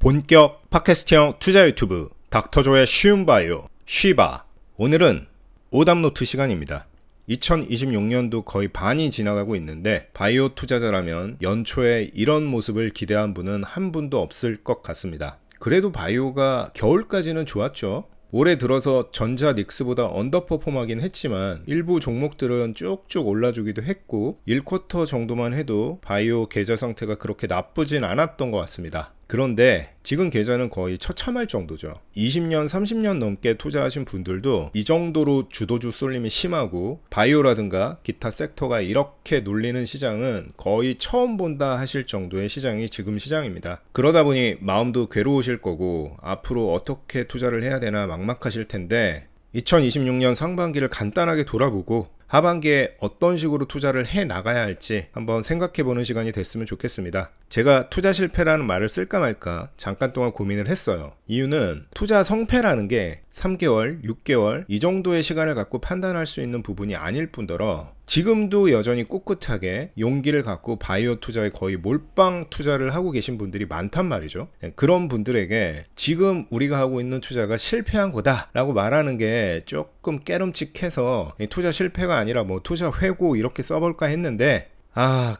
본격 팟캐스트형 투자 유튜브 닥터조의 쉬운 바이오 쉬바. 오늘은 오답노트 시간입니다. 2026년도 거의 반이 지나가고 있는데 바이오 투자자라면 연초에 이런 모습을 기대한 분은 한 분도 없을 것 같습니다. 그래도 바이오가 겨울까지는 좋았죠. 올해 들어서 전자 닉스보다 언더퍼폼하긴 했지만 일부 종목들은 쭉쭉 올라주기도 했고 1쿼터 정도만 해도 바이오 계좌 상태가 그렇게 나쁘진 않았던 것 같습니다. 그런데 지금 계좌는 거의 처참할 정도죠. 20년, 30년 넘게 투자하신 분들도 이 정도로 주도주 쏠림이 심하고 바이오라든가 기타 섹터가 이렇게 눌리는 시장은 거의 처음 본다 하실 정도의 시장이 지금 시장입니다. 그러다 보니 마음도 괴로우실 거고 앞으로 어떻게 투자를 해야 되나 막막하실 텐데 2026년 상반기를 간단하게 돌아보고 하반기에 어떤 식으로 투자를 해 나가야 할지 한번 생각해보는 시간이 됐으면 좋겠습니다. 제가 투자 실패라는 말을 쓸까 말까 잠깐 동안 고민을 했어요. 이유는 투자 성패라는 게 3개월, 6개월 이 정도의 시간을 갖고 판단할 수 있는 부분이 아닐 뿐더러 지금도 여전히 꿋꿋하게 용기를 갖고 바이오 투자에 거의 몰빵 투자를 하고 계신 분들이 많단 말이죠. 그런 분들에게 지금 우리가 하고 있는 투자가 실패한 거다 라고 말하는 게 조금 깨름칙해서 투자 실패가 아니라 뭐 투자 회고 이렇게 써볼까 했는데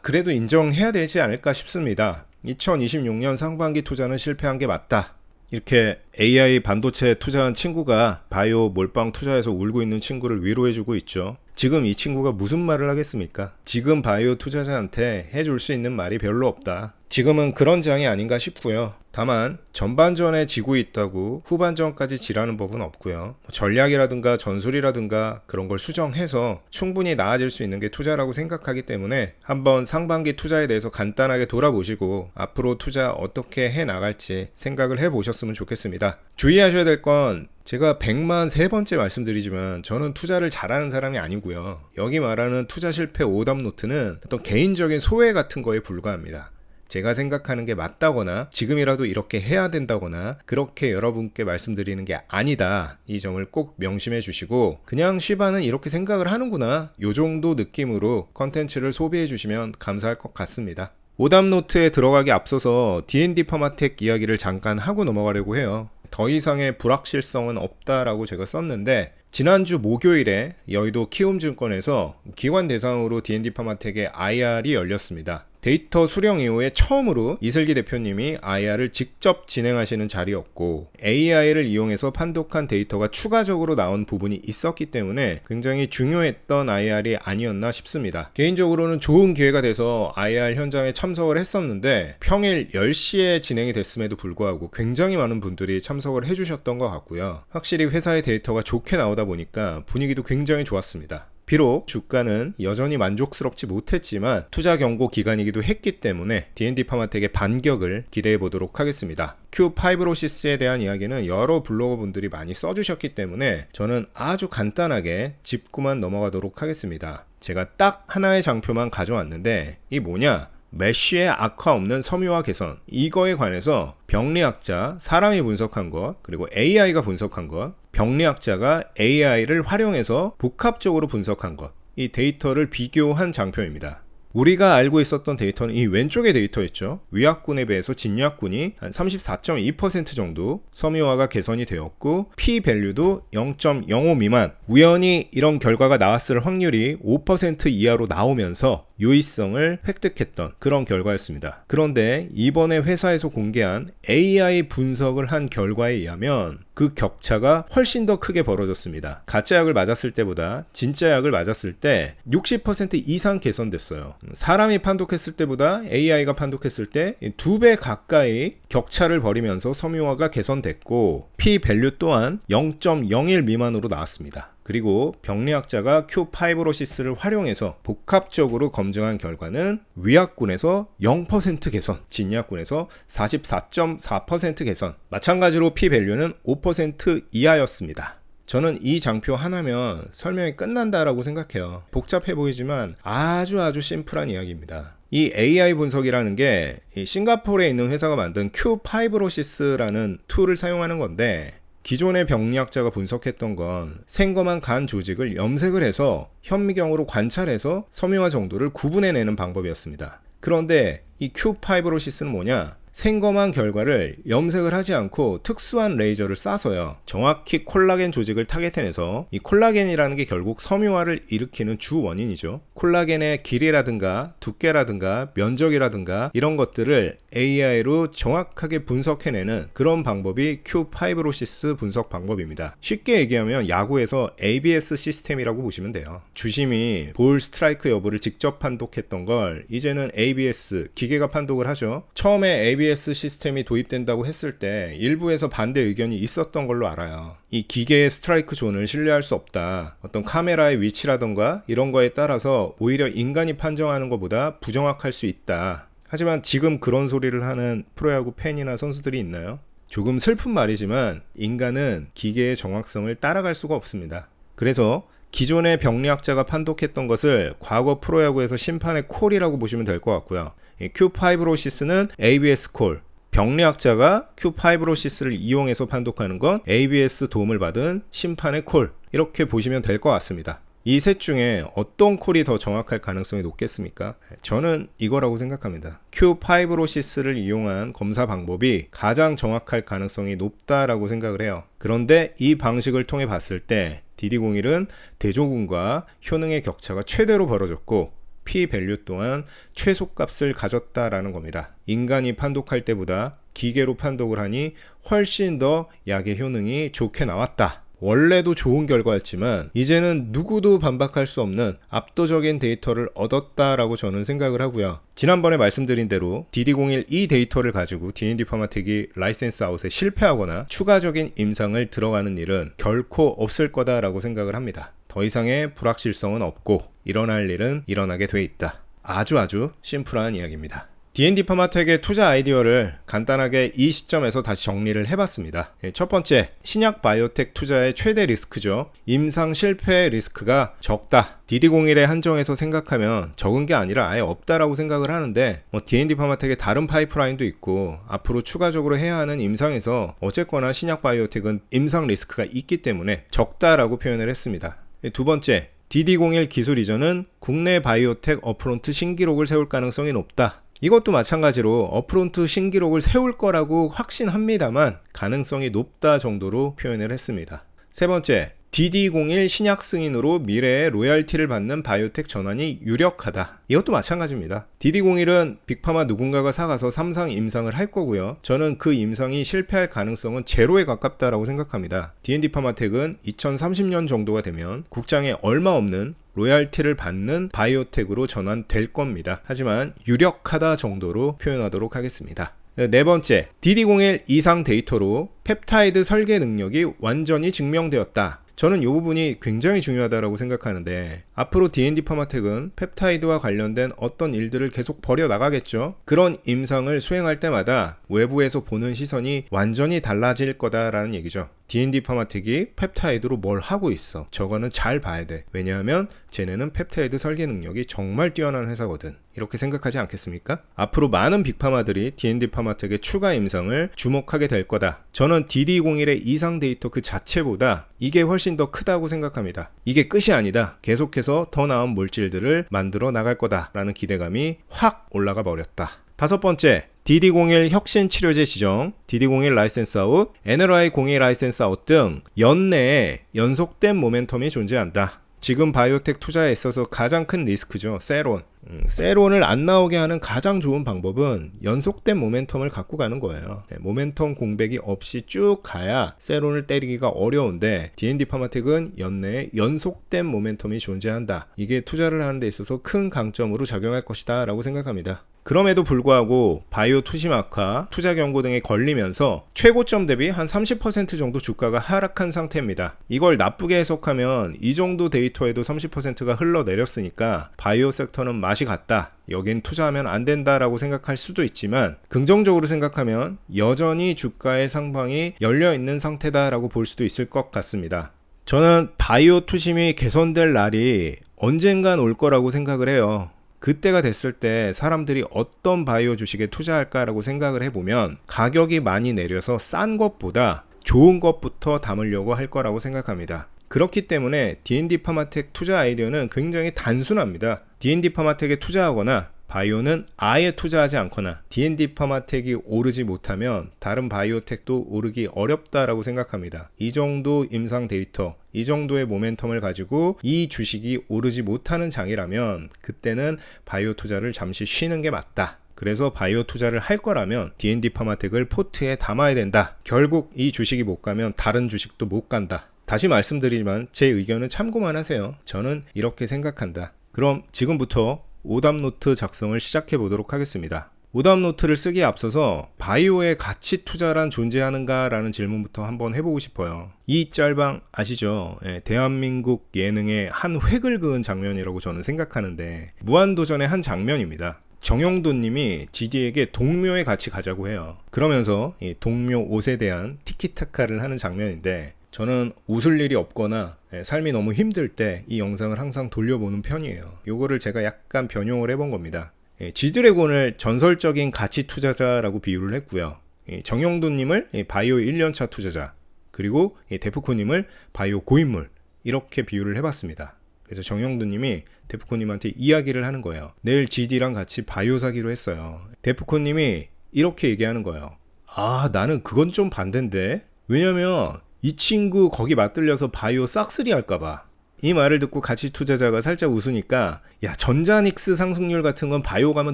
그래도 인정해야 되지 않을까 싶습니다. 2026년 상반기 투자는 실패한 게 맞다. 이렇게 AI 반도체 투자한 친구가 바이오 몰빵 투자해서 울고 있는 친구를 위로해주고 있죠. 지금 이 친구가 무슨 말을 하겠습니까? 지금 바이오 투자자한테 해줄 수 있는 말이 별로 없다. 지금은 그런 장이 아닌가 싶고요. 다만 전반전에 지고 있다고 후반전까지 지라는 법은 없고요. 전략이라든가 전술이라든가 그런 걸 수정해서 충분히 나아질 수 있는 게 투자라고 생각하기 때문에 한번 상반기 투자에 대해서 간단하게 돌아보시고 앞으로 투자 어떻게 해 나갈지 생각을 해보셨으면 좋겠습니다. 주의하셔야 될 건 제가 100만 세 번째 말씀드리지만 저는 투자를 잘하는 사람이 아니고요. 여기 말하는 투자 실패 오답 노트는 어떤 개인적인 소회 같은 거에 불과합니다. 제가 생각하는 게 맞다거나 지금이라도 이렇게 해야 된다거나 그렇게 여러분께 말씀드리는 게 아니다. 이 점을 꼭 명심해 주시고 그냥 쉬바는 이렇게 생각을 하는구나. 요 정도 느낌으로 컨텐츠를 소비해 주시면 감사할 것 같습니다. 오답노트에 들어가기 앞서서 D&D 파마텍 이야기를 잠깐 하고 넘어가려고 해요. 더 이상의 불확실성은 없다라고 제가 썼는데 지난주 목요일에 여의도 키움증권에서 기관 대상으로 D&D 파마텍의 IR이 열렸습니다. 데이터 수령 이후에 처음으로 이슬기 대표님이 IR을 직접 진행하시는 자리였고 AI를 이용해서 판독한 데이터가 추가적으로 나온 부분이 있었기 때문에 굉장히 중요했던 IR이 아니었나 싶습니다. 개인적으로는 좋은 기회가 돼서 IR 현장에 참석을 했었는데 평일 10시에 진행이 됐음에도 불구하고 굉장히 많은 분들이 참석을 해주셨던 것 같고요. 확실히 회사의 데이터가 좋게 나오다 보니까 분위기도 굉장히 좋았습니다. 비록 주가는 여전히 만족스럽지 못했지만 투자 경고 기간이기도 했기 때문에 D&D 파마텍의 반격을 기대해 보도록 하겠습니다. Q5로시스에 대한 이야기는 여러 블로거 분들이 많이 써주셨기 때문에 저는 아주 간단하게 짚고만 넘어가도록 하겠습니다. 제가 딱 하나의 장표만 가져왔는데 이 뭐냐? 메쉬의 악화 없는 섬유화 개선, 이거에 관해서 병리학자, 사람이 분석한 것, 그리고 AI가 분석한 것, 병리학자가 AI를 활용해서 복합적으로 분석한 것, 이 데이터를 비교한 장표입니다. 우리가 알고 있었던 데이터는 이 왼쪽의 데이터였죠. 위약군에 비해서 진약군이 한 34.2% 정도 섬유화가 개선이 되었고 P-밸류도 0.05 미만, 우연히 이런 결과가 나왔을 확률이 5% 이하로 나오면서 유의성을 획득했던 그런 결과였습니다. 그런데 이번에 회사에서 공개한 AI 분석을 한 결과에 의하면 그 격차가 훨씬 더 크게 벌어졌습니다. 가짜 약을 맞았을 때보다 진짜 약을 맞았을 때 60% 이상 개선됐어요. 사람이 판독했을 때보다 AI가 판독했을 때 2배 가까이 격차를 벌이면서 섬유화가 개선됐고 P-밸류 또한 0.01 미만으로 나왔습니다. 그리고 병리학자가 Q5로시스를 활용해서 복합적으로 검증한 결과는 위약군에서 0% 개선, 진약군에서 44.4% 개선, 마찬가지로 P-밸류는 5% 이하였습니다. 저는 이 장표 하나면 설명이 끝난다라고 생각해요. 복잡해 보이지만 아주 심플한 이야기입니다. 이 AI 분석이라는 게 싱가포르에 있는 회사가 만든 Q5로시스라는 툴을 사용하는 건데 기존의 병리학자가 분석했던 건 생검한 간 조직을 염색을 해서 현미경으로 관찰해서 섬유화 정도를 구분해내는 방법이었습니다. 그런데 이 Q5로시스는 뭐냐? 생검한 결과를 염색을 하지 않고 특수한 레이저를 쏴서요, 정확히 콜라겐 조직을 타겟해내서, 이 콜라겐이라는 게 결국 섬유화를 일으키는 주 원인이죠. 콜라겐의 길이라든가 두께라든가 면적이라든가 이런 것들을 AI로 정확하게 분석해내는 그런 방법이 큐파이브로시스 분석 방법입니다. 쉽게 얘기하면 야구에서 ABS 시스템이라고 보시면 돼요. 주심이 볼 스트라이크 여부를 직접 판독했던 걸 이제는 ABS 기계가 판독을 하죠. 처음에 ABS 시스템이 도입된다고 했을 때 일부에서 반대 의견이 있었던 걸로 알아요. 이 기계의 스트라이크 존을 신뢰할 수 없다, 어떤 카메라의 위치라던가 이런 거에 따라서 오히려 인간이 판정하는 것보다 부정확할 수 있다. 하지만 지금 그런 소리를 하는 프로야구 팬이나 선수들이 있나요? 조금 슬픈 말이지만 인간은 기계의 정확성을 따라갈 수가 없습니다. 그래서 기존의 병리학자가 판독했던 것을 과거 프로야구에서 심판의 콜이라고 보시면 될 것 같고요. 큐파이브로시스는 ABS 콜, 병리학자가 큐파이브로시스를 이용해서 판독하는 건 ABS 도움을 받은 심판의 콜, 이렇게 보시면 될 것 같습니다. 이 셋 중에 어떤 콜이 더 정확할 가능성이 높겠습니까? 저는 이거라고 생각합니다. 큐파이브로시스를 이용한 검사 방법이 가장 정확할 가능성이 높다라고 생각을 해요. 그런데 이 방식을 통해 봤을 때 DD01은 대조군과 효능의 격차가 최대로 벌어졌고 P-밸류 또한 최소값을 가졌다라는 겁니다. 인간이 판독할 때보다 기계로 판독을 하니 훨씬 더 약의 효능이 좋게 나왔다. 원래도 좋은 결과였지만 이제는 누구도 반박할 수 없는 압도적인 데이터를 얻었다라고 저는 생각을 하고요. 지난번에 말씀드린 대로 DD01 이 데이터를 가지고 D&D 파마텍이 라이센스 아웃에 실패하거나 추가적인 임상을 들어가는 일은 결코 없을 거다라고 생각을 합니다. 더 이상의 불확실성은 없고 일어날 일은 일어나게 돼 있다. 아주 심플한 이야기입니다. D&D 파마텍의 투자 아이디어를 간단하게 이 시점에서 다시 정리를 해봤습니다. 첫 번째, 신약 바이오텍 투자의 최대 리스크죠. 임상 실패 리스크가 적다. DD01에 한정해서 생각하면 적은 게 아니라 아예 없다라고 생각을 하는데 D&D 파마텍의 다른 파이프라인도 있고 앞으로 추가적으로 해야 하는 임상에서 어쨌거나 신약 바이오텍은 임상 리스크가 있기 때문에 적다라고 표현을 했습니다. 두 번째, DD01 기술 이전은 국내 바이오텍 어프론트 신기록을 세울 가능성이 높다. 이것도 마찬가지로 어프론트 신기록을 세울 거라고 확신합니다만 가능성이 높다 정도로 표현을 했습니다. 세 번째, DD01 신약 승인으로 미래에 로열티를 받는 바이오텍 전환이 유력하다. 이것도 마찬가지입니다. DD01은 빅파마 누군가가 사가서 3상 임상을 할 거고요. 저는 그 임상이 실패할 가능성은 제로에 가깝다라고 생각합니다. D&D 파마텍은 2030년 정도가 되면 국장에 얼마 없는 로열티를 받는 바이오텍으로 전환될 겁니다. 하지만 유력하다 정도로 표현하도록 하겠습니다. 네 번째, DD01 이상 데이터로 펩타이드 설계 능력이 완전히 증명되었다. 저는 이 부분이 굉장히 중요하다고 생각하는데 앞으로 D&D 파마텍은 펩타이드와 관련된 어떤 일들을 계속 벌여나가겠죠. 그런 임상을 수행할 때마다 외부에서 보는 시선이 완전히 달라질 거다라는 얘기죠. D&D 파마텍이 펩타이드로 뭘 하고 있어. 저거는 잘 봐야 돼. 왜냐하면 쟤네는 펩타이드 설계 능력이 정말 뛰어난 회사거든. 이렇게 생각하지 않겠습니까? 앞으로 많은 빅파마들이 D&D 파마텍의 추가 임상을 주목하게 될 거다. 저는 DD01의 이상 데이터 그 자체보다 이게 훨씬 더 크다고 생각합니다. 이게 끝이 아니다. 계속해서 더 나은 물질들을 만들어 나갈 거다라는 기대감이 확 올라가 버렸다. 다섯 번째, DD01 혁신 치료제 지정, DD01 라이센스 아웃, NLI-02 라이센스 아웃 등 연내에 연속된 모멘텀이 존재한다. 지금 바이오텍 투자에 있어서 가장 큰 리스크죠. 세론. 세론을 안 나오게 하는 가장 좋은 방법은 연속된 모멘텀을 갖고 가는 거예요. 모멘텀 공백이 없이 쭉 가야 세론을 때리기가 어려운데 D&D 파마텍은 연내에 연속된 모멘텀이 존재한다. 이게 투자를 하는 데 있어서 큰 강점으로 작용할 것이다 라고 생각합니다. 그럼에도 불구하고 바이오 투심악화, 투자 경고 등에 걸리면서 최고점 대비 한 30% 정도 주가가 하락한 상태입니다. 이걸 나쁘게 해석하면 이 정도 데이터에도 30%가 흘러내렸으니까 바이오 섹터는 맛이 갔다. 여긴 투자하면 안 된다라고 생각할 수도 있지만 긍정적으로 생각하면 여전히 주가의 상방이 열려있는 상태다라고 볼 수도 있을 것 같습니다. 저는 바이오 투심이 개선될 날이 언젠간 올 거라고 생각을 해요. 그때가 됐을 때 사람들이 어떤 바이오 주식에 투자할까라고 생각을 해보면 가격이 많이 내려서 싼 것보다 좋은 것부터 담으려고 할 거라고 생각합니다. 그렇기 때문에 D&D 파마텍 투자 아이디어는 굉장히 단순합니다. D&D 파마텍에 투자하거나 바이오는 아예 투자하지 않거나 D&D 파마텍이 오르지 못하면 다른 바이오텍도 오르기 어렵다라고 생각합니다. 이 정도 임상 데이터, 이 정도의 모멘텀을 가지고 이 주식이 오르지 못하는 장이라면 그때는 바이오 투자를 잠시 쉬는 게 맞다. 그래서 바이오 투자를 할 거라면 D&D 파마텍을 포트에 담아야 된다. 결국 이 주식이 못 가면 다른 주식도 못 간다. 다시 말씀드리지만 제 의견은 참고만 하세요. 저는 이렇게 생각한다. 그럼 지금부터 오답노트 작성을 시작해 보도록 하겠습니다. 오답노트를 쓰기에 앞서서 바이오의 가치 투자란 존재하는가 라는 질문부터 한번 해보고 싶어요. 이 짤방 아시죠? 대한민국 예능의 한 획을 그은 장면이라고 저는 생각하는데 무한도전의 한 장면입니다. 정영돈 님이 GD에게 동묘에 같이 가자고 해요. 그러면서 이 동묘 옷에 대한 티키타카를 하는 장면인데 저는 웃을 일이 없거나 삶이 너무 힘들 때 이 영상을 항상 돌려보는 편이에요. 요거를 제가 약간 변형을 해본 겁니다. G드래곤을 전설적인 가치 투자자라고 비유를 했고요. 정영돈님을 바이오 1년차 투자자, 그리고 데프콘님을 바이오 고인물, 이렇게 비유를 해봤습니다. 그래서 정영돈님이 데프콘님한테 이야기를 하는 거예요. 내일 GD랑 같이 바이오 사기로 했어요. 데프콘님이 이렇게 얘기하는 거예요. 아, 나는 그건 좀 반대인데. 왜냐면 이 친구 거기 맞들려서 바이오 싹쓸이 할까봐. 이 말을 듣고 가치 투자자가 살짝 웃으니까 야, 전자닉스 상승률 같은 건 바이오 가면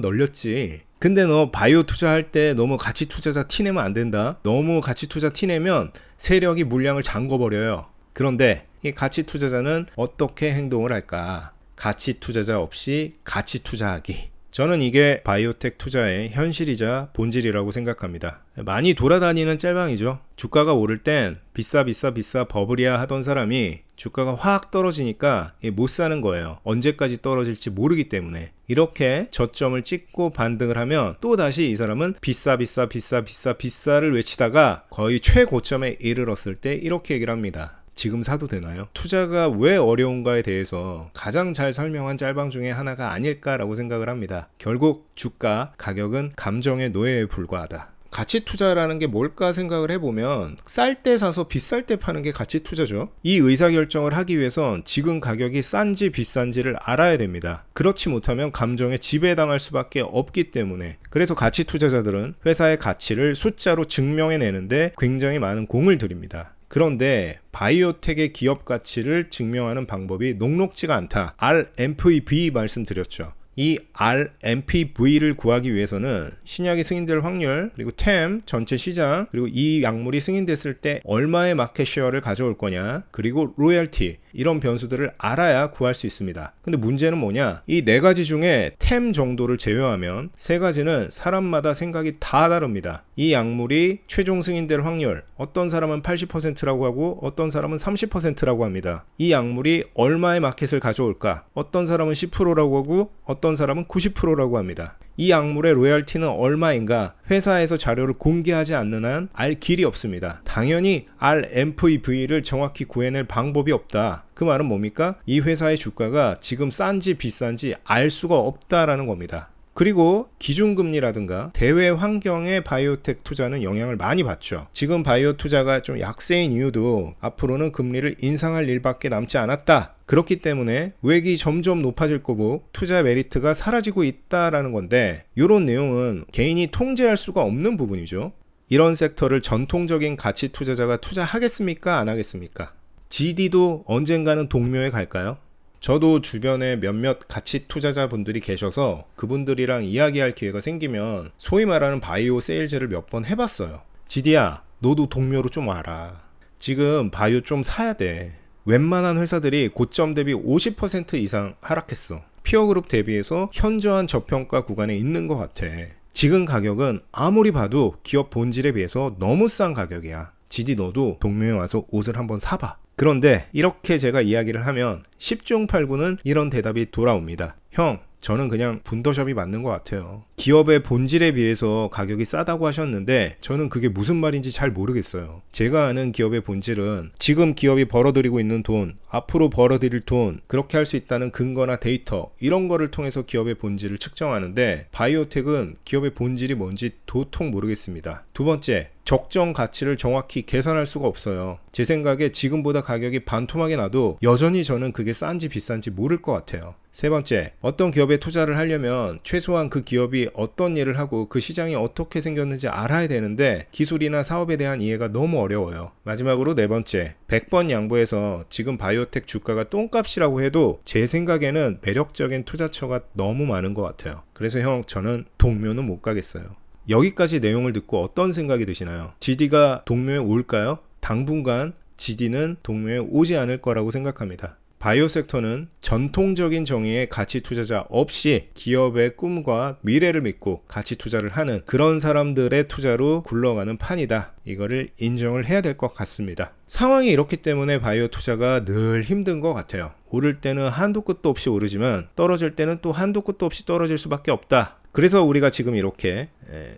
널렸지. 근데 너 바이오 투자할 때 너무 가치 투자자 티내면 안 된다. 너무 가치 투자 티내면 세력이 물량을 잠궈버려요. 그런데 이 가치 투자자는 어떻게 행동을 할까? 가치 투자자 없이 가치 투자하기. 저는 이게 바이오텍 투자의 현실이자 본질이라고 생각합니다. 많이 돌아다니는 짤방이죠. 주가가 오를 땐 비싸 버블이야 하던 사람이 주가가 확 떨어지니까 못 사는 거예요. 언제까지 떨어질지 모르기 때문에. 이렇게 저점을 찍고 반등을 하면 또다시 이 사람은 비싸를 외치다가 거의 최고점에 이르렀을 때 이렇게 얘기를 합니다. 지금 사도 되나요? 투자가 왜 어려운가에 대해서 가장 잘 설명한 짤방 중에 하나가 아닐까라고 생각을 합니다. 결국 주가, 가격은 감정의 노예에 불과하다. 가치 투자라는 게 뭘까 생각을 해보면 쌀 때 사서 비쌀 때 파는 게 가치 투자죠. 이 의사결정을 하기 위해선 지금 가격이 싼지 비싼지를 알아야 됩니다. 그렇지 못하면 감정에 지배당할 수밖에 없기 때문에. 그래서 가치 투자자들은 회사의 가치를 숫자로 증명해내는데 굉장히 많은 공을 들입니다. 그런데 바이오텍의 기업 가치를 증명하는 방법이 녹록지가 않다. RMPV 말씀드렸죠. 이 RMPV를 구하기 위해서는 신약이 승인될 확률, 그리고 TAM, 전체 시장, 그리고 이 약물이 승인됐을 때 얼마의 마켓 쉐어를 가져올 거냐, 그리고 로열티, 이런 변수들을 알아야 구할 수 있습니다. 근데 문제는 뭐냐? 이 네 가지 중에 TAM 정도를 제외하면 세 가지는 사람마다 생각이 다 다릅니다. 이 약물이 최종 승인될 확률, 어떤 사람은 80%라고 하고 어떤 사람은 30%라고 합니다. 이 약물이 얼마의 마켓을 가져올까? 어떤 사람은 10%라고 하고 어떤 사람은 90%라고 합니다. 이 약물의 로열티는 얼마인가? 회사에서 자료를 공개하지 않는 한 알 길이 없습니다. 당연히 RMPV를 정확히 구해낼 방법이 없다. 그 말은 뭡니까? 이 회사의 주가가 지금 싼지 비싼지 알 수가 없다라는 겁니다. 그리고 기준금리라든가 대외 환경의 바이오텍 투자는 영향을 많이 받죠. 지금 바이오 투자가 좀 약세인 이유도 앞으로는 금리를 인상할 일밖에 남지 않았다. 그렇기 때문에 외익이 점점 높아질 거고 투자 메리트가 사라지고 있다라는 건데, 이런 내용은 개인이 통제할 수가 없는 부분이죠. 이런 섹터를 전통적인 가치 투자자가 투자하겠습니까? 안 하겠습니까? GD도 언젠가는 동묘에 갈까요? 저도 주변에 몇몇 가치 투자자분들이 계셔서 그분들이랑 이야기할 기회가 생기면 소위 말하는 바이오 세일즈를 몇 번 해봤어요. GD야, 너도 동묘로 좀 와라. 지금 바이오 좀 사야 돼. 웬만한 회사들이 고점 대비 50% 이상 하락했어. 피어그룹 대비해서 현저한 저평가 구간에 있는 것 같아. 지금 가격은 아무리 봐도 기업 본질에 비해서 너무 싼 가격이야. GD 너도 동묘에 와서 옷을 한번 사봐. 그런데 이렇게 제가 이야기를 하면 10중 8구는 이런 대답이 돌아옵니다. 형, 저는 그냥 분더샵이 맞는 것 같아요. 기업의 본질에 비해서 가격이 싸다고 하셨는데 저는 그게 무슨 말인지 잘 모르겠어요. 제가 아는 기업의 본질은 지금 기업이 벌어들이고 있는 돈, 앞으로 벌어들일 돈, 그렇게 할 수 있다는 근거나 데이터, 이런 거를 통해서 기업의 본질을 측정하는데 바이오텍은 기업의 본질이 뭔지 도통 모르겠습니다. 두 번째, 적정 가치를 정확히 계산할 수가 없어요. 제 생각에 지금보다 가격이 반토막이 나도 여전히 저는 그게 싼지 비싼지 모를 것 같아요. 세 번째, 어떤 기업에 투자를 하려면 최소한 그 기업이 어떤 일을 하고 그 시장이 어떻게 생겼는지 알아야 되는데 기술이나 사업에 대한 이해가 너무 어려워요. 마지막으로 네 번째, 100번 양보해서 지금 바이오텍 주가가 똥값이라고 해도 제 생각에는 매력적인 투자처가 너무 많은 것 같아요. 그래서 저는 동묘는 못 가겠어요. 여기까지 내용을 듣고 어떤 생각이 드시나요? GD가 동묘에 올까요? 당분간 GD는 동묘에 오지 않을 거라고 생각합니다. 바이오 섹터는 전통적인 정의의 가치 투자자 없이 기업의 꿈과 미래를 믿고 가치 투자를 하는 그런 사람들의 투자로 굴러가는 판이다. 이거를 인정을 해야 될 것 같습니다. 상황이 이렇기 때문에 바이오 투자가 늘 힘든 것 같아요. 오를 때는 한도 끝도 없이 오르지만 떨어질 때는 또 한도 끝도 없이 떨어질 수밖에 없다. 그래서 우리가 지금 이렇게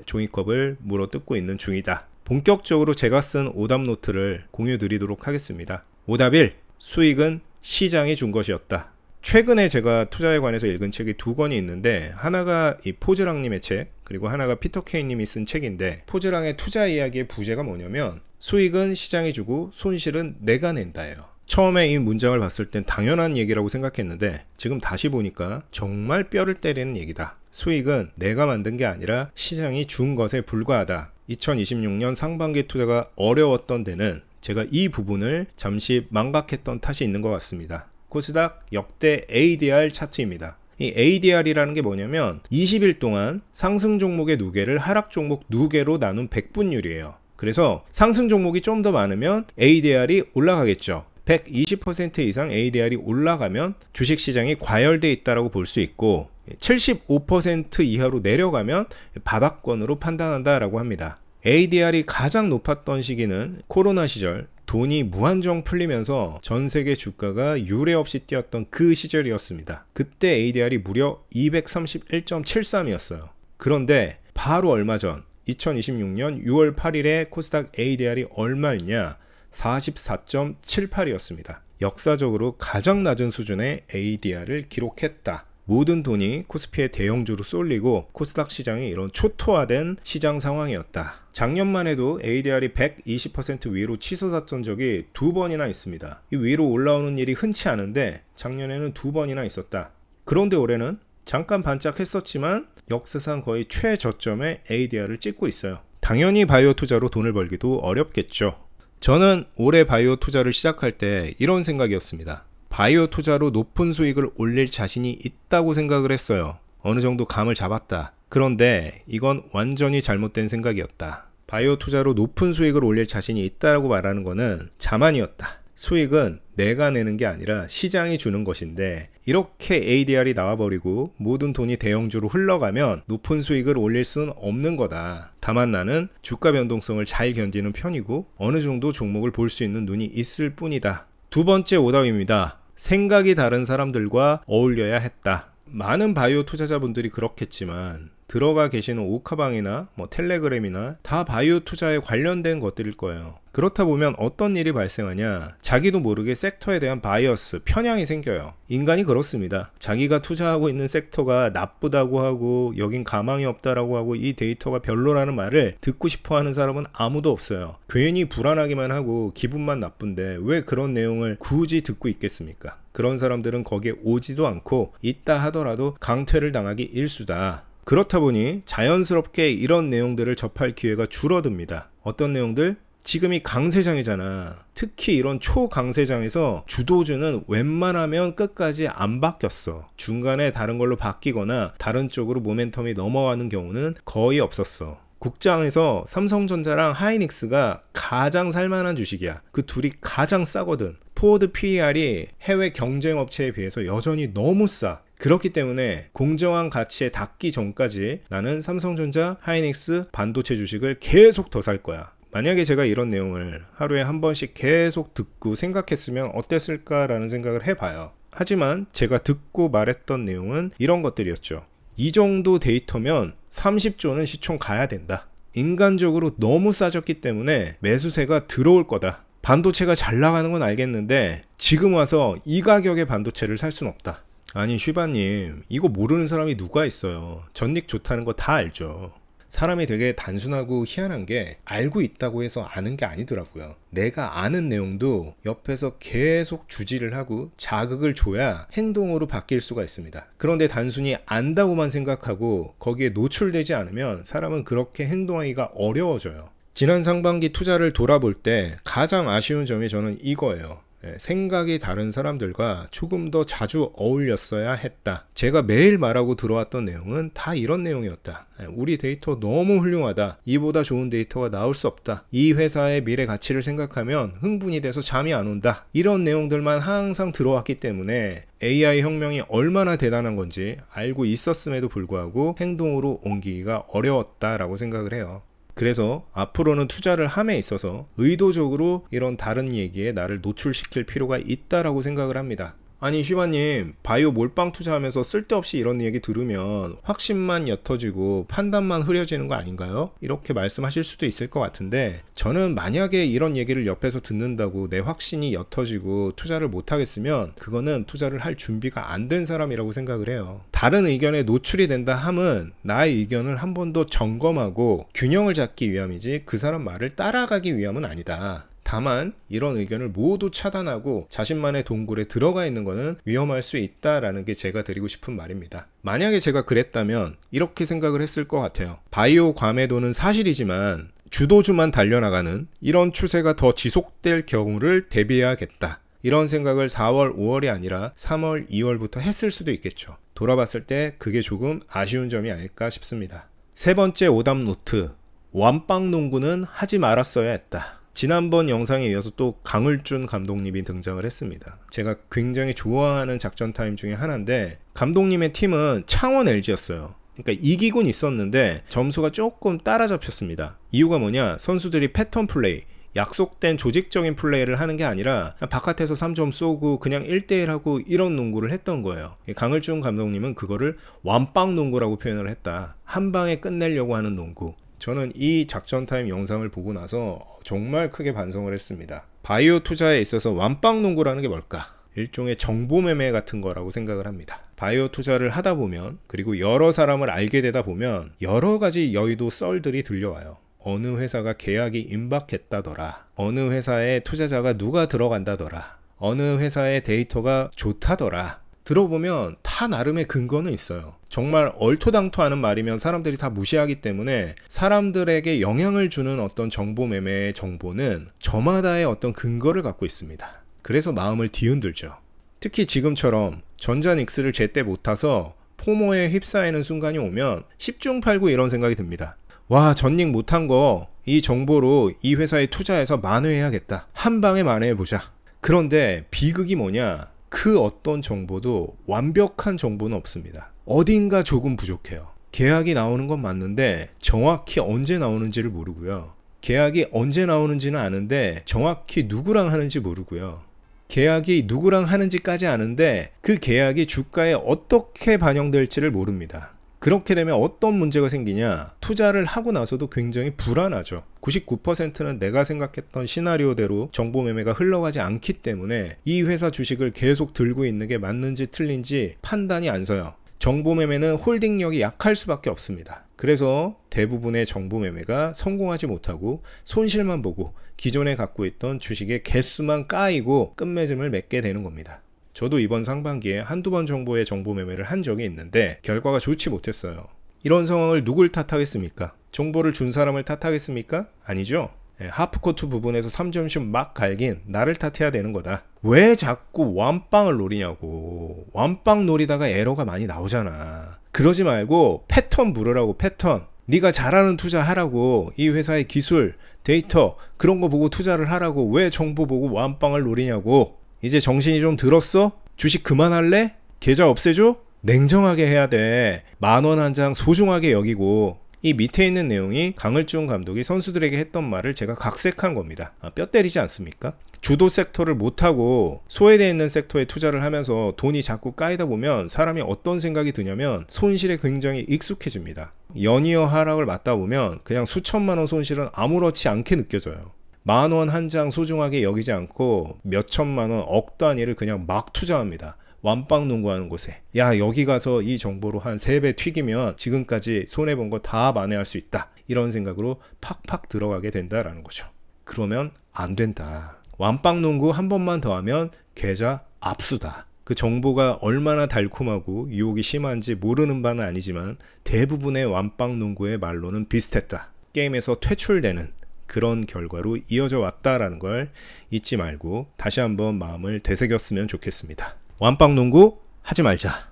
종이컵을 물어뜯고 있는 중이다. 본격적으로 제가 쓴 오답 노트를 공유 드리도록 하겠습니다. 오답 1. 수익은 시장이 준 것이었다. 최근에 제가 투자에 관해서 읽은 책이 두 권이 있는데 하나가 이 포즈랑님의 책, 그리고 하나가 피터 케인님이 쓴 책인데 포즈랑의 투자 이야기의 부제가 뭐냐면 수익은 시장이 주고 손실은 내가 낸다예요. 처음에 이 문장을 봤을 땐 당연한 얘기라고 생각했는데 지금 다시 보니까 정말 뼈를 때리는 얘기다. 수익은 내가 만든 게 아니라 시장이 준 것에 불과하다. 2026년 상반기 투자가 어려웠던 데는 제가 이 부분을 잠시 망각했던 탓이 있는 것 같습니다. 코스닥 역대 ADR 차트입니다. 이 ADR이라는 게 뭐냐면 20일 동안 상승 종목의 누계를 하락 종목 누계로 나눈 백분율이에요. 그래서 상승 종목이 좀 더 많으면 ADR이 올라가겠죠. 120% 이상 ADR이 올라가면 주식시장이 과열돼 있다고 볼 수 있고 75% 이하로 내려가면 바닥권으로 판단한다라고 합니다. ADR이 가장 높았던 시기는 코로나 시절 돈이 무한정 풀리면서 전 세계 주가가 유례 없이 뛰었던 그 시절이었습니다. 그때 ADR이 무려 231.73이었어요. 그런데 바로 얼마 전 2026년 6월 8일에 코스닥 ADR이 얼마였냐? 44.78이었습니다. 역사적으로 가장 낮은 수준의 ADR을 기록했다. 모든 돈이 코스피의 대형주로 쏠리고 코스닥 시장이 이런 초토화된 시장 상황이었다. 작년만 해도 ADR이 120% 위로 치솟았던 적이 두 번이나 있습니다. 이 위로 올라오는 일이 흔치 않은데 작년에는 두 번이나 있었다. 그런데 올해는 잠깐 반짝했었지만 역사상 거의 최저점의 ADR을 찍고 있어요. 당연히 바이오 투자로 돈을 벌기도 어렵겠죠. 저는 올해 바이오 투자를 시작할 때 이런 생각이었습니다. 바이오 투자로 높은 수익을 올릴 자신이 있다고 생각을 했어요. 어느 정도 감을 잡았다. 그런데 이건 완전히 잘못된 생각이었다. 바이오 투자로 높은 수익을 올릴 자신이 있다고 말하는 거는 자만이었다. 수익은 내가 내는 게 아니라 시장이 주는 것인데 이렇게 ADR이 나와버리고 모든 돈이 대형주로 흘러가면 높은 수익을 올릴 수는 없는 거다. 다만 나는 주가 변동성을 잘 견디는 편이고 어느 정도 종목을 볼 수 있는 눈이 있을 뿐이다. 두 번째 오답입니다. 생각이 다른 사람들과 어울려야 했다. 많은 바이오 투자자분들이 그렇겠지만 들어가 계시는 오카방이나 텔레그램이나 다 바이오 투자에 관련된 것들일 거예요. 그렇다 보면 어떤 일이 발생하냐, 자기도 모르게 섹터에 대한 바이어스, 편향이 생겨요. 인간이 그렇습니다. 자기가 투자하고 있는 섹터가 나쁘다고 하고 여긴 가망이 없다라고 하고 이 데이터가 별로라는 말을 듣고 싶어 하는 사람은 아무도 없어요. 괜히 불안하기만 하고 기분만 나쁜데 왜 그런 내용을 굳이 듣고 있겠습니까? 그런 사람들은 거기에 오지도 않고 있다 하더라도 강퇴를 당하기 일수다. 그렇다 보니 자연스럽게 이런 내용들을 접할 기회가 줄어듭니다. 어떤 내용들? 지금이 강세장이잖아. 특히 이런 초강세장에서 주도주는 웬만하면 끝까지 안 바뀌었어. 중간에 다른 걸로 바뀌거나 다른 쪽으로 모멘텀이 넘어가는 경우는 거의 없었어. 국장에서 삼성전자랑 하이닉스가 가장 살만한 주식이야. 그 둘이 가장 싸거든. 포워드 PER이 해외 경쟁업체에 비해서 여전히 너무 싸. 그렇기 때문에 공정한 가치에 닿기 전까지 나는 삼성전자, 하이닉스, 반도체 주식을 계속 더 살 거야. 만약에 제가 이런 내용을 하루에 한 번씩 계속 듣고 생각했으면 어땠을까라는 생각을 해봐요. 하지만 제가 듣고 말했던 내용은 이런 것들이었죠. 이 정도 데이터면 30조는 시총 가야 된다. 인간적으로 너무 싸졌기 때문에 매수세가 들어올 거다. 반도체가 잘 나가는 건 알겠는데 지금 와서 이 가격의 반도체를 살 순 없다. 아니 슈바님, 이거 모르는 사람이 누가 있어요. 전닉 좋다는 거 다 알죠. 사람이 되게 단순하고 희한한 게 알고 있다고 해서 아는 게 아니더라고요. 내가 아는 내용도 옆에서 계속 주지를 하고 자극을 줘야 행동으로 바뀔 수가 있습니다. 그런데 단순히 안다고만 생각하고 거기에 노출되지 않으면 사람은 그렇게 행동하기가 어려워져요. 지난 상반기 투자를 돌아볼 때 가장 아쉬운 점이 저는 이거예요. 생각이 다른 사람들과 조금 더 자주 어울렸어야 했다. 제가 매일 말하고 들어왔던 내용은 다 이런 내용이었다. 우리 데이터 너무 훌륭하다. 이보다 좋은 데이터가 나올 수 없다. 이 회사의 미래 가치를 생각하면 흥분이 돼서 잠이 안 온다. 이런 내용들만 항상 들어왔기 때문에 AI 혁명이 얼마나 대단한 건지 알고 있었음에도 불구하고 행동으로 옮기기가 어려웠다라고 생각을 해요. 그래서 앞으로는 투자를 함에 있어서 의도적으로 이런 다른 얘기에 나를 노출시킬 필요가 있다라고 생각을 합니다. 아니 휘바님, 바이오 몰빵 투자하면서 쓸데없이 이런 얘기 들으면 확신만 옅어지고 판단만 흐려지는 거 아닌가요? 이렇게 말씀하실 수도 있을 것 같은데, 저는 만약에 이런 얘기를 옆에서 듣는다고 내 확신이 옅어지고 투자를 못하겠으면 그거는 투자를 할 준비가 안 된 사람이라고 생각을 해요. 다른 의견에 노출이 된다 함은 나의 의견을 한 번 더 점검하고 균형을 잡기 위함이지 그 사람 말을 따라가기 위함은 아니다. 다만 이런 의견을 모두 차단하고 자신만의 동굴에 들어가 있는 것은 위험할 수 있다라는 게 제가 드리고 싶은 말입니다. 만약에 제가 그랬다면 이렇게 생각을 했을 것 같아요. 바이오 과매도는 사실이지만 주도주만 달려나가는 이런 추세가 더 지속될 경우를 대비해야겠다. 이런 생각을 4월, 5월이 아니라 3월, 2월부터 했을 수도 있겠죠. 돌아봤을 때 그게 조금 아쉬운 점이 아닐까 싶습니다. 세 번째 오답 노트, 완빵 농구는 하지 말았어야 했다. 지난번 영상에 이어서 또 강을준 감독님이 등장을 했습니다. 제가 굉장히 좋아하는 작전 타임 중에 하나인데, 감독님의 팀은 창원 LG였어요. 그러니까 이기곤 있었는데 점수가 조금 따라잡혔습니다. 이유가 뭐냐? 선수들이 패턴 플레이, 약속된 조직적인 플레이를 하는 게 아니라 바깥에서 3점 쏘고 그냥 1대1 하고 이런 농구를 했던 거예요. 강을준 감독님은 그거를 완빵 농구라고 표현을 했다. 한 방에 끝내려고 하는 농구. 저는 이 작전 타임 영상을 보고 나서 정말 크게 반성을 했습니다. 바이오 투자에 있어서 완빵 농구라는 게 뭘까? 일종의 정보 매매 같은 거라고 생각을 합니다. 바이오 투자를 하다 보면, 그리고 여러 사람을 알게 되다 보면 여러 가지 여의도 썰들이 들려와요. 어느 회사가 계약이 임박했다더라. 어느 회사에 투자자가 누가 들어간다더라. 어느 회사의 데이터가 좋다더라. 들어보면 다 나름의 근거는 있어요. 정말 얼토당토하는 말이면 사람들이 다 무시하기 때문에 사람들에게 영향을 주는 어떤 정보 매매의 정보는 저마다의 어떤 근거를 갖고 있습니다. 그래서 마음을 뒤흔들죠. 특히 지금처럼 전자닉스를 제때 못 타서 포모에 휩싸이는 순간이 오면 10중 8구 이런 생각이 듭니다. 와, 전닉 못한 거 이 정보로 이 회사에 투자해서 만회해야겠다. 한 방에 만회해보자. 그런데 비극이 뭐냐? 그 어떤 정보도 완벽한 정보는 없습니다. 어딘가 조금 부족해요. 계약이 나오는 건 맞는데 정확히 언제 나오는지를 모르고요. 계약이 언제 나오는지는 아는데 정확히 누구랑 하는지 모르고요. 계약이 누구랑 하는지까지 아는데 그 계약이 주가에 어떻게 반영될지를 모릅니다. 그렇게 되면 어떤 문제가 생기냐? 투자를 하고 나서도 굉장히 불안하죠. 99%는 내가 생각했던 시나리오대로 정보 매매가 흘러가지 않기 때문에 이 회사 주식을 계속 들고 있는 게 맞는지 틀린지 판단이 안 서요. 정보 매매는 홀딩력이 약할 수밖에 없습니다. 그래서 대부분의 정보 매매가 성공하지 못하고 손실만 보고 기존에 갖고 있던 주식의 개수만 까이고 끝맺음을 맺게 되는 겁니다. 저도 이번 상반기에 한두 번 정도의 정보 매매를 한 적이 있는데 결과가 좋지 못했어요. 이런 상황을 누굴 탓하겠습니까? 정보를 준 사람을 탓하겠습니까? 아니죠. 하프코트 부분에서 3점슛 막 갈긴 나를 탓해야 되는 거다. 왜 자꾸 완빵을 노리냐고. 완빵 노리다가 에러가 많이 나오잖아. 그러지 말고 패턴 물으라고. 패턴. 네가 잘하는 투자 하라고. 이 회사의 기술, 데이터 그런 거 보고 투자를 하라고. 왜 정보 보고 완빵을 노리냐고. 이제 정신이 좀 들었어? 주식 그만할래? 계좌 없애줘? 냉정하게 해야 돼. 10,000원 한 장 소중하게 여기고. 이 밑에 있는 내용이 강을준 감독이 선수들에게 했던 말을 제가 각색한 겁니다. 뼈 때리지 않습니까? 주도 섹터를 못하고 소외되어 있는 섹터에 투자를 하면서 돈이 자꾸 까이다 보면 사람이 어떤 생각이 드냐면 손실에 굉장히 익숙해집니다. 연이어 하락을 맞다 보면 그냥 수천만 원 손실은 아무렇지 않게 느껴져요. 10,000원 한 장 소중하게 여기지 않고 몇천만 원, 억 단위를 그냥 막 투자합니다. 완빵 농구하는 곳에 야 여기 가서 이 정보로 한 3배 튀기면 지금까지 손해본 거 다 만회할 수 있다. 이런 생각으로 팍팍 들어가게 된다라는 거죠. 그러면 안 된다. 완빵 농구 한 번만 더 하면 계좌 압수다. 그 정보가 얼마나 달콤하고 유혹이 심한지 모르는 바는 아니지만 대부분의 완빵 농구의 말로는 비슷했다. 게임에서 퇴출되는 그런 결과로 이어져 왔다라는 걸 잊지 말고 다시 한번 마음을 되새겼으면 좋겠습니다. 완빵 농구 하지 말자.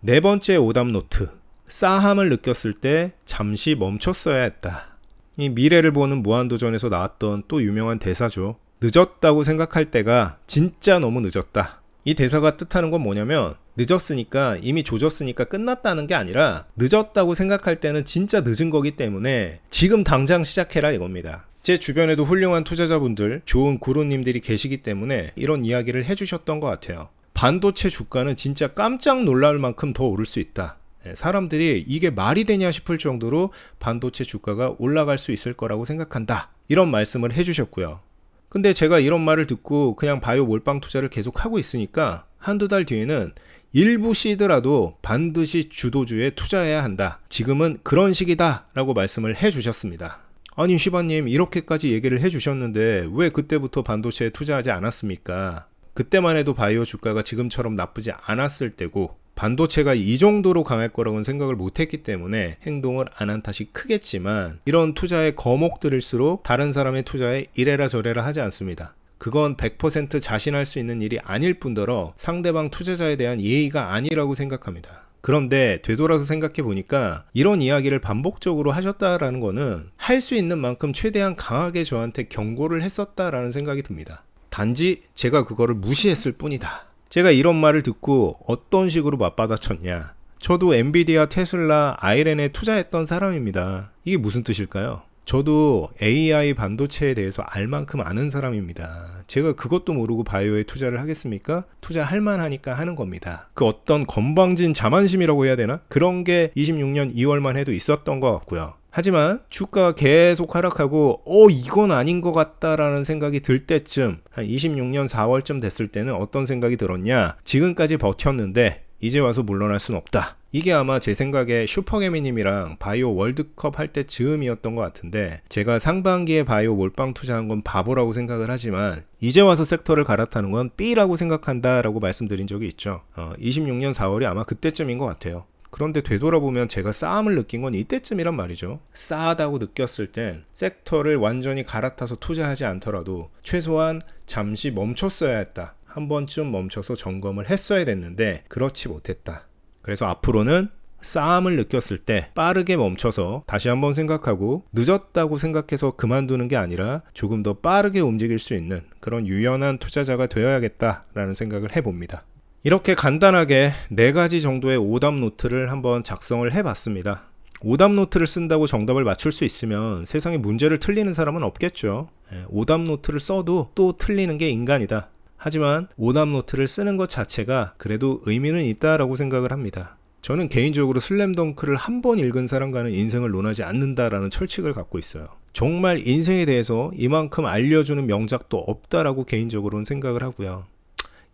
4번째 오답 노트. 싸함을 느꼈을 때 잠시 멈췄어야 했다. 이 미래를 보는 무한도전에서 나왔던 또 유명한 대사죠. 늦었다고 생각할 때가 진짜 너무 늦었다. 이 대사가 뜻하는 건 뭐냐면 늦었으니까 이미 조졌으니까 끝났다는 게 아니라 늦었다고 생각할 때는 진짜 늦은 거기 때문에 지금 당장 시작해라 이겁니다. 제 주변에도 훌륭한 투자자분들, 좋은 구루님들이 계시기 때문에 이런 이야기를 해주셨던 것 같아요. 반도체 주가는 진짜 깜짝 놀랄 만큼 더 오를 수 있다. 사람들이 이게 말이 되냐 싶을 정도로 반도체 주가가 올라갈 수 있을 거라고 생각한다. 이런 말씀을 해주셨고요. 근데 제가 이런 말을 듣고 그냥 바이오 몰빵 투자를 계속 하고 있으니까 한두 달 뒤에는 일부 시더라도 반드시 주도주에 투자해야 한다. 지금은 그런 시기다 라고 말씀을 해주셨습니다. 아니 시바님 이렇게까지 얘기를 해주셨는데 왜 그때부터 반도체에 투자하지 않았습니까? 그때만 해도 바이오 주가가 지금처럼 나쁘지 않았을 때고 반도체가 이 정도로 강할 거라고는 생각을 못했기 때문에 행동을 안 한 탓이 크겠지만 이런 투자에 거목들일수록 다른 사람의 투자에 이래라 저래라 하지 않습니다. 그건 100% 자신할 수 있는 일이 아닐 뿐더러 상대방 투자자에 대한 예의가 아니라고 생각합니다. 그런데 되돌아서 생각해 보니까 이런 이야기를 반복적으로 하셨다라는 거는 할 수 있는 만큼 최대한 강하게 저한테 경고를 했었다라는 생각이 듭니다. 단지 제가 그거를 무시했을 뿐이다. 제가 이런 말을 듣고 어떤 식으로 맞받아쳤냐. 저도 엔비디아, 테슬라, 아이렌에 투자했던 사람입니다. 이게 무슨 뜻일까요? 저도 AI 반도체에 대해서 알 만큼 아는 사람입니다. 제가 그것도 모르고 바이오에 투자를 하겠습니까? 투자할 만하니까 하는 겁니다. 그 어떤 건방진 자만심이라고 해야 되나? 그런 게 26년 2월만 해도 있었던 것 같고요. 하지만 주가가 계속 하락하고 이건 아닌 것 같다라는 생각이 들 때쯤 한 26년 4월쯤 됐을 때는 어떤 생각이 들었냐. 지금까지 버텼는데 이제 와서 물러날 순 없다. 이게 아마 제 생각에 슈퍼개미님이랑 바이오 월드컵 할 때 즈음이었던 것 같은데 제가 상반기에 바이오 몰빵 투자한 건 바보라고 생각을 하지만 이제 와서 섹터를 갈아타는 건 B라고 생각한다 라고 말씀드린 적이 있죠. 26년 4월이 아마 그때쯤인 것 같아요. 그런데 되돌아보면 제가 싸움을 느낀 건 이때쯤이란 말이죠. 싸하다고 느꼈을 땐 섹터를 완전히 갈아타서 투자하지 않더라도 최소한 잠시 멈췄어야 했다. 한 번쯤 멈춰서 점검을 했어야 됐는데 그렇지 못했다. 그래서 앞으로는 싸움을 느꼈을 때 빠르게 멈춰서 다시 한번 생각하고 늦었다고 생각해서 그만두는 게 아니라 조금 더 빠르게 움직일 수 있는 그런 유연한 투자자가 되어야겠다라는 생각을 해봅니다. 이렇게 간단하게 4가지 정도의 오답 노트를 한번 작성을 해봤습니다. 오답 노트를 쓴다고 정답을 맞출 수 있으면 세상에 문제를 틀리는 사람은 없겠죠. 오답 노트를 써도 또 틀리는 게 인간이다. 하지만 오답 노트를 쓰는 것 자체가 그래도 의미는 있다라고 생각을 합니다. 저는 개인적으로 슬램덩크를 한 번 읽은 사람과는 인생을 논하지 않는다라는 철칙을 갖고 있어요. 정말 인생에 대해서 이만큼 알려주는 명작도 없다라고 개인적으로는 생각을 하고요.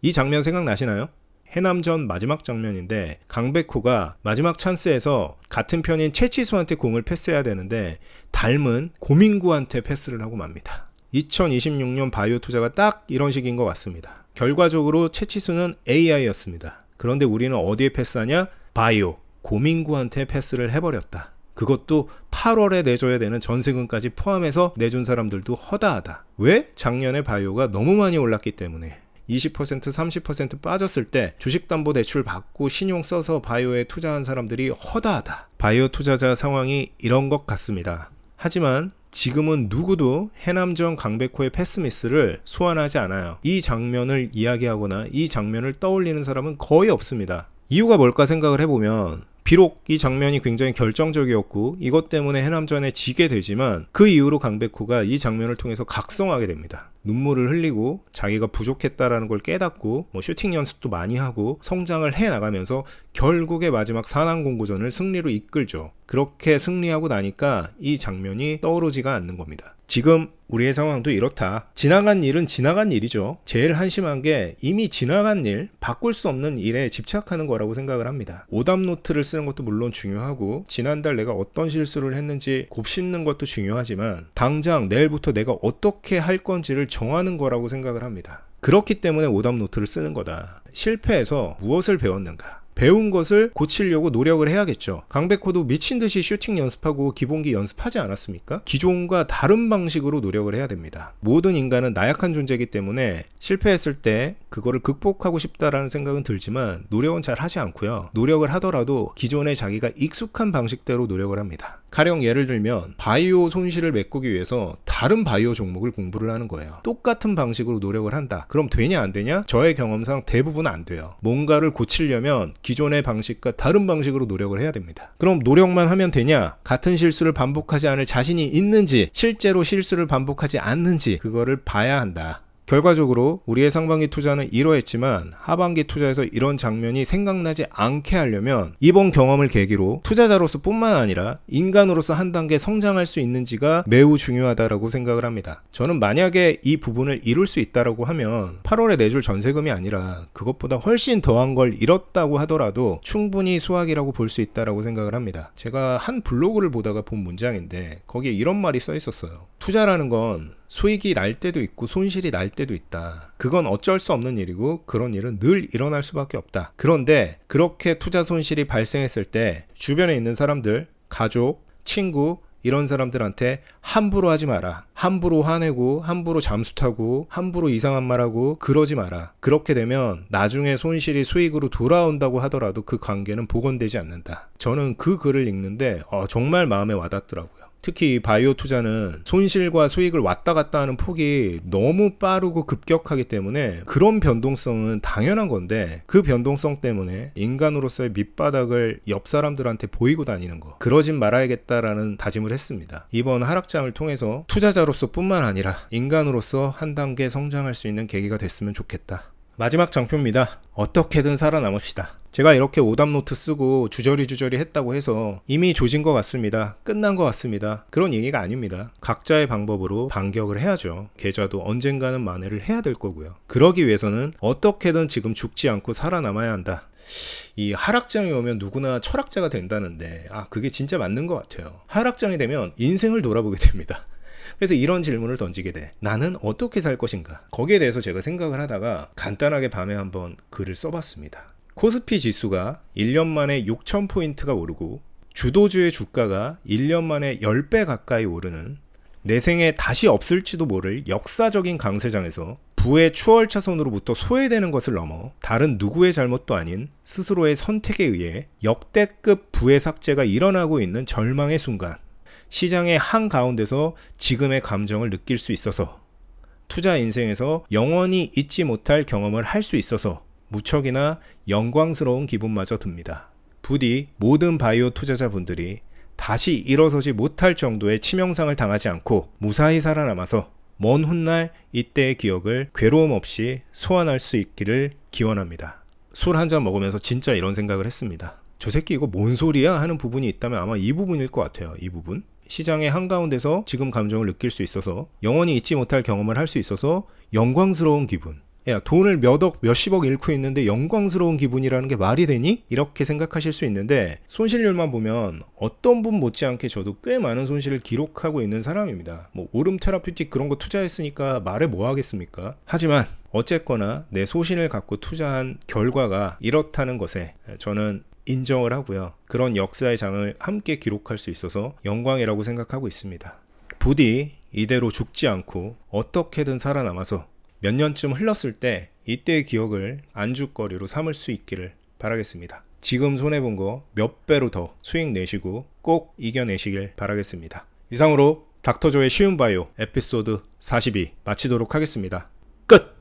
이 장면 생각나시나요? 해남전 마지막 장면인데 강백호가 마지막 찬스에서 같은 편인 최치수한테 공을 패스해야 되는데 닮은 고민구한테 패스를 하고 맙니다. 2026년 바이오 투자가 딱 이런 식인 것 같습니다. 결과적으로 최치수는 AI였습니다. 그런데 우리는 어디에 패스하냐? 바이오, 고민구한테 패스를 해버렸다. 그것도 8월에 내줘야 되는 전세금까지 포함해서 내준 사람들도 허다하다. 왜? 작년에 바이오가 너무 많이 올랐기 때문에. 20% 30% 빠졌을 때 주식담보대출 받고 신용 써서 바이오에 투자한 사람들이 허다하다. 바이오 투자자 상황이 이런 것 같습니다. 하지만 지금은 누구도 해남전 강백호의 패스미스를 소환하지 않아요. 이 장면을 이야기하거나 이 장면을 떠올리는 사람은 거의 없습니다. 이유가 뭘까 생각을 해보면 비록 이 장면이 굉장히 결정적이었고 이것 때문에 해남전에 지게 되지만 그 이후로 강백호가 이 장면을 통해서 각성하게 됩니다. 눈물을 흘리고 자기가 부족했다라는 걸 깨닫고 슈팅 연습도 많이 하고 성장을 해 나가면서 결국에 마지막 산왕공고전을 승리로 이끌죠. 그렇게 승리하고 나니까 이 장면이 떠오르지가 않는 겁니다. 지금 우리의 상황도 이렇다. 지나간 일은 지나간 일이죠. 제일 한심한 게 이미 지나간 일, 바꿀 수 없는 일에 집착하는 거라고 생각을 합니다. 오답노트를 쓰는 것도 물론 중요하고 지난달 내가 어떤 실수를 했는지 곱씹는 것도 중요하지만 당장 내일부터 내가 어떻게 할 건지를 정하는 거라고 생각을 합니다. 그렇기 때문에 오답노트를 쓰는 거다. 실패해서 무엇을 배웠는가? 배운 것을 고치려고 노력을 해야겠죠. 강백호도 미친듯이 슈팅 연습하고 기본기 연습하지 않았습니까? 기존과 다른 방식으로 노력을 해야 됩니다. 모든 인간은 나약한 존재이기 때문에 실패했을 때 그거를 극복하고 싶다라는 생각은 들지만 노력은 잘 하지 않고요. 노력을 하더라도 기존에 자기가 익숙한 방식대로 노력을 합니다. 가령 예를 들면 바이오 손실을 메꾸기 위해서 다른 바이오 종목을 공부를 하는 거예요. 똑같은 방식으로 노력을 한다. 그럼 되냐 안 되냐? 저의 경험상 대부분 안 돼요. 뭔가를 고치려면 기존의 방식과 다른 방식으로 노력을 해야 됩니다. 그럼 노력만 하면 되냐? 같은 실수를 반복하지 않을 자신이 있는지, 실제로 실수를 반복하지 않는지 그거를 봐야 한다. 결과적으로 우리의 상반기 투자는 이러했지만 하반기 투자에서 이런 장면이 생각나지 않게 하려면 이번 경험을 계기로 투자자로서 뿐만 아니라 인간으로서 한 단계 성장할 수 있는지가 매우 중요하다고 생각을 합니다. 저는 만약에 이 부분을 이룰 수 있다고 하면 8월에 내줄 전세금이 아니라 그것보다 훨씬 더한 걸 잃었다고 하더라도 충분히 수확이라고 볼 수 있다고 생각을 합니다. 제가 한 블로그를 보다가 본 문장인데 거기에 이런 말이 써 있었어요. 투자라는 건 수익이 날 때도 있고 손실이 날 때도 있다. 그건 어쩔 수 없는 일이고 그런 일은 늘 일어날 수밖에 없다. 그런데 그렇게 투자 손실이 발생했을 때 주변에 있는 사람들, 가족, 친구 이런 사람들한테 함부로 하지 마라. 함부로 화내고 함부로 잠수 타고 함부로 이상한 말하고 그러지 마라. 그렇게 되면 나중에 손실이 수익으로 돌아온다고 하더라도 그 관계는 복원되지 않는다. 저는 그 글을 읽는데 정말 마음에 와닿더라고요. 특히 바이오 투자는 손실과 수익을 왔다 갔다 하는 폭이 너무 빠르고 급격하기 때문에 그런 변동성은 당연한 건데 그 변동성 때문에 인간으로서의 밑바닥을 옆 사람들한테 보이고 다니는 거 그러진 말아야겠다라는 다짐을 했습니다. 이번 하락장을 통해서 투자자로서 뿐만 아니라 인간으로서 한 단계 성장할 수 있는 계기가 됐으면 좋겠다. 마지막 장표입니다. 어떻게든 살아남읍시다. 제가 이렇게 오답노트 쓰고 주저리 했다고 해서 이미 조진 것 같습니다. 끝난 것 같습니다. 그런 얘기가 아닙니다. 각자의 방법으로 반격을 해야죠. 계좌도 언젠가는 만회를 해야 될 거고요. 그러기 위해서는 어떻게든 지금 죽지 않고 살아남아야 한다. 이 하락장이 오면 누구나 철학자가 된다는데 그게 진짜 맞는 것 같아요. 하락장이 되면 인생을 돌아보게 됩니다. 그래서 이런 질문을 던지게 돼. 나는 어떻게 살 것인가? 거기에 대해서 제가 생각을 하다가 간단하게 밤에 한번 글을 써봤습니다. 코스피 지수가 1년 만에 6,000포인트가 오르고 주도주의 주가가 1년 만에 10배 가까이 오르는 내 생에 다시 없을지도 모를 역사적인 강세장에서 부의 추월차선으로부터 소외되는 것을 넘어 다른 누구의 잘못도 아닌 스스로의 선택에 의해 역대급 부의 삭제가 일어나고 있는 절망의 순간 시장의 한가운데서 지금의 감정을 느낄 수 있어서 투자 인생에서 영원히 잊지 못할 경험을 할 수 있어서 무척이나 영광스러운 기분마저 듭니다. 부디 모든 바이오 투자자분들이 다시 일어서지 못할 정도의 치명상을 당하지 않고 무사히 살아남아서 먼 훗날 이때의 기억을 괴로움 없이 소환할 수 있기를 기원합니다. 술 한 잔 먹으면서 진짜 이런 생각을 했습니다. 저 새끼 이거 뭔 소리야? 하는 부분이 있다면 아마 이 부분일 것 같아요. 이 부분. 시장의 한가운데서 지금 감정을 느낄 수 있어서 영원히 잊지 못할 경험을 할 수 있어서 영광스러운 기분. 야, 돈을 몇억 몇십억 잃고 있는데 영광스러운 기분이라는 게 말이 되니? 이렇게 생각하실 수 있는데 손실률만 보면 어떤 분 못지않게 저도 꽤 많은 손실을 기록하고 있는 사람입니다. 오름 테라퓨틱 그런 거 투자했으니까 말해 뭐 하겠습니까? 하지만 어쨌거나 내 소신을 갖고 투자한 결과가 이렇다는 것에 저는 인정을 하고요. 그런 역사의 장을 함께 기록할 수 있어서 영광이라고 생각하고 있습니다. 부디 이대로 죽지 않고 어떻게든 살아남아서 몇 년쯤 흘렀을 때 이때의 기억을 안주거리로 삼을 수 있기를 바라겠습니다. 지금 손해본 거 몇 배로 더 수익 내시고 꼭 이겨내시길 바라겠습니다. 이상으로 닥터조의 쉬운 바이오 에피소드 42 마치도록 하겠습니다. 끝!